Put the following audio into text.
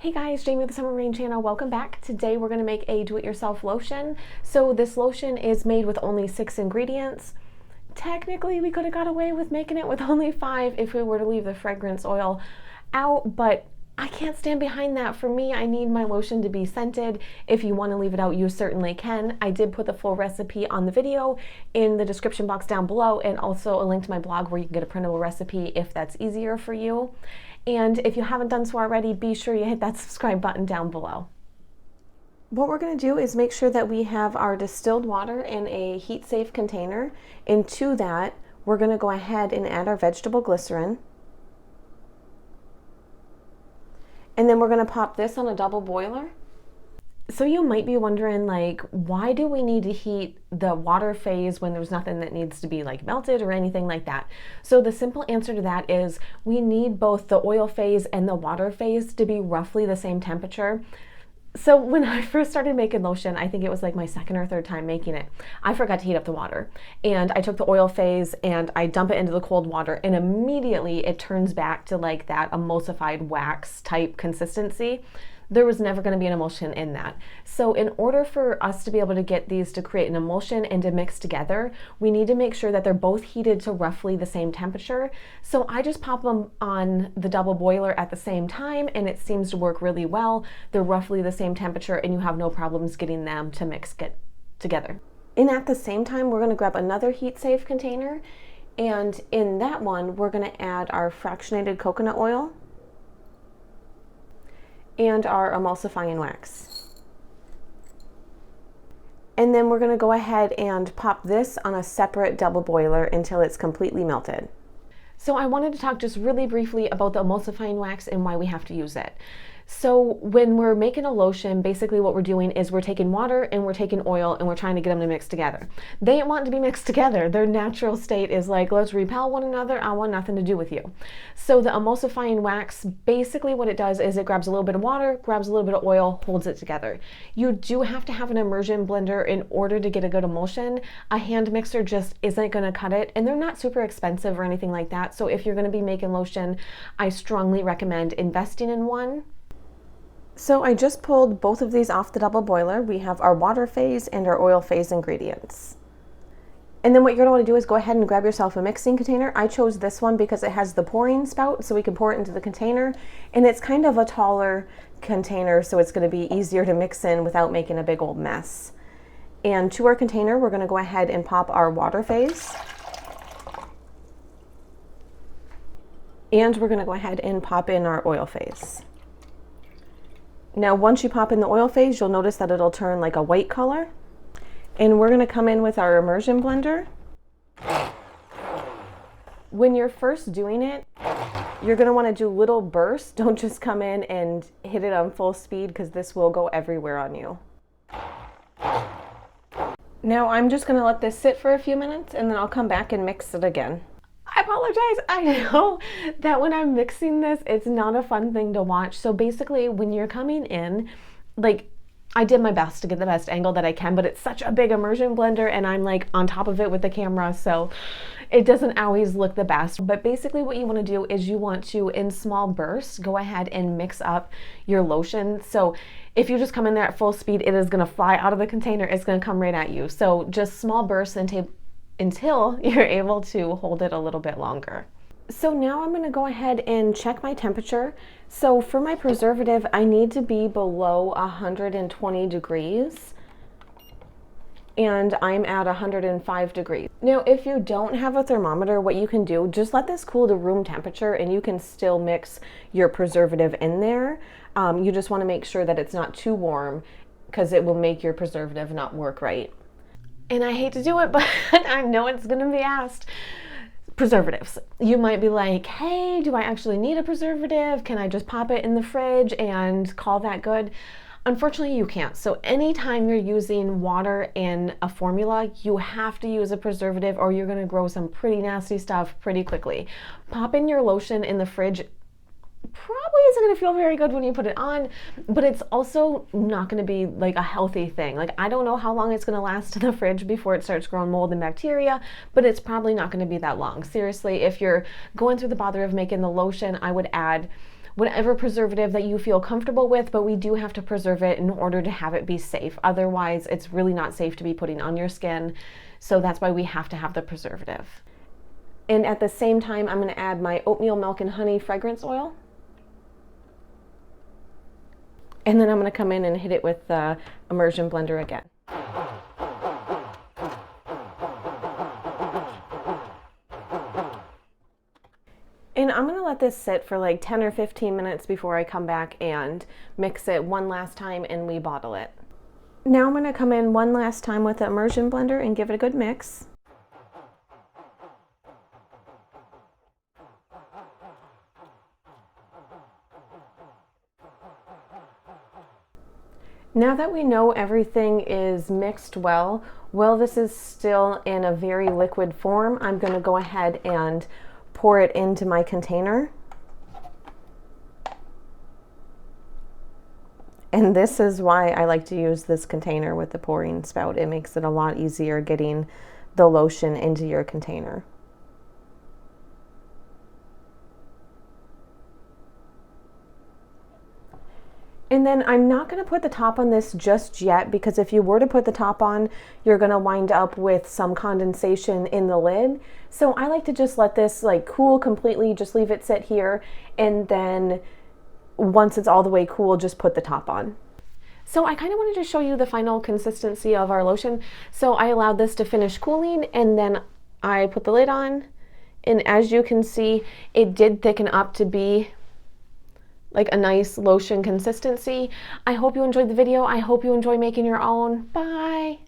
Hey guys, Jamie with the Summer Rain channel. Welcome back. Today we're going to make a do-it-yourself lotion. So this lotion is made with only 6 ingredients. Technically, we could have got away with making it with only 5 if we were to leave the fragrance oil out, but I can't stand behind that. For me, I need my lotion to be scented. If you want to leave it out, you certainly can. I did put the full recipe on the video in the description box down below, and also a link to my blog where you can get a printable recipe if that's easier for you. And if you haven't done so already, be sure you hit that subscribe button down below. What we're going to do is make sure that we have our distilled water in a heat-safe container. And to that, we're going to go ahead and add our vegetable glycerin. And then we're going to pop this on a double boiler. So you might be wondering, like, why do we need to heat the water phase when there's nothing that needs to be like melted or anything like that? So the simple answer to that is we need both the oil phase and the water phase to be roughly the same temperature. So when I first started making lotion, I think it was like my second or third time making it, I forgot to heat up the water. And I took the oil phase and I dump it into the cold water, and immediately it turns back to like that emulsified wax type consistency. There was never going to be an emulsion in that. So in order for us to be able to get these to create an emulsion and to mix together, we need to make sure that they're both heated to roughly the same temperature. So I just pop them on the double boiler at the same time, and it seems to work really well. They're roughly the same temperature, and you have no problems getting them to get together. And at the same time, we're going to grab another heat-safe container, and in that one, we're going to add our fractionated coconut oil and our emulsifying wax. And then we're going to go ahead and pop this on a separate double boiler until it's completely melted. So I wanted to talk just really briefly about the emulsifying wax and why we have to use it. So when we're making a lotion, basically what we're doing is we're taking water and we're taking oil and we're trying to get them to mix together. They ain't wanting to be mixed together. Their natural state is like, let's repel one another. I want nothing to do with you. So the emulsifying wax, basically what it does is it grabs a little bit of water, grabs a little bit of oil, holds it together. You do have to have an immersion blender in order to get a good emulsion. A hand mixer just isn't going to cut it, and they're not super expensive or anything like that. So if you're going to be making lotion, I strongly recommend investing in one. So I just pulled both of these off the double boiler. We have our water phase and our oil phase ingredients. And then what you're going to want to do is go ahead and grab yourself a mixing container. I chose this one because it has the pouring spout, so we can pour it into the container. And it's kind of a taller container, so it's going to be easier to mix in without making a big old mess. And to our container, we're going to go ahead and pop our water phase. And we're going to go ahead and pop in our oil phase. Now, once you pop in the oil phase, you'll notice that it'll turn like a white color. And we're going to come in with our immersion blender. When you're first doing it, you're going to want to do little bursts. Don't just come in and hit it on full speed, because this will go everywhere on you. Now, I'm just going to let this sit for a few minutes, and then I'll come back and mix it again. I apologize. I know that when I'm mixing this, it's not a fun thing to watch. So basically, when you're coming in, like, I did my best to get the best angle that I can, but it's such a big immersion blender and I'm like on top of it with the camera, so it doesn't always look the best. But basically what you want to do is you want to, in small bursts, go ahead and mix up your lotion. So if you just come in there at full speed, it is going to fly out of the container. It's going to come right at you. So just small bursts until you're able to hold it a little bit longer. So now I'm going to go ahead and check my temperature. So for my preservative, I need to be below 120 degrees. And I'm at 105 degrees. Now, if you don't have a thermometer, what you can do, just let this cool to room temperature and you can still mix your preservative in there. You just want to make sure that it's not too warm, because it will make your preservative not work right. And I hate to do it, but I know it's going to be asked. Preservatives. You might be like, hey, do I actually need a preservative? Can I just pop it in the fridge and call that good? Unfortunately, you can't. So anytime you're using water in a formula, you have to use a preservative, or you're going to grow some pretty nasty stuff pretty quickly. Popping your lotion in the fridge probably isn't going to feel very good when you put it on, but it's also not going to be like a healthy thing. Like, I don't know how long it's going to last in the fridge before it starts growing mold and bacteria, but it's probably not going to be that long. Seriously, if you're going through the bother of making the lotion, I would add whatever preservative that you feel comfortable with, but we do have to preserve it in order to have it be safe. Otherwise, it's really not safe to be putting on your skin. So that's why we have to have the preservative. And at the same time, I'm going to add my oatmeal milk and honey fragrance oil. And then I'm going to come in and hit it with the immersion blender again. And I'm going to let this sit for like 10 or 15 minutes before I come back and mix it one last time and we bottle it. Now I'm going to come in one last time with the immersion blender and give it a good mix. Now that we know everything is mixed well, while this is still in a very liquid form, I'm going to go ahead and pour it into my container. And this is why I like to use this container with the pouring spout. It makes it a lot easier getting the lotion into your container. And then I'm not going to put the top on this just yet, because if you were to put the top on, you're going to wind up with some condensation in the lid. So I like to just let this like cool completely, just leave it sit here, and then once it's all the way cool, just put the top on. So I kind of wanted to show you the final consistency of our lotion. So I allowed this to finish cooling, and then I put the lid on, and as you can see, it did thicken up to be like a nice lotion consistency. I hope you enjoyed the video. I hope you enjoy making your own. Bye.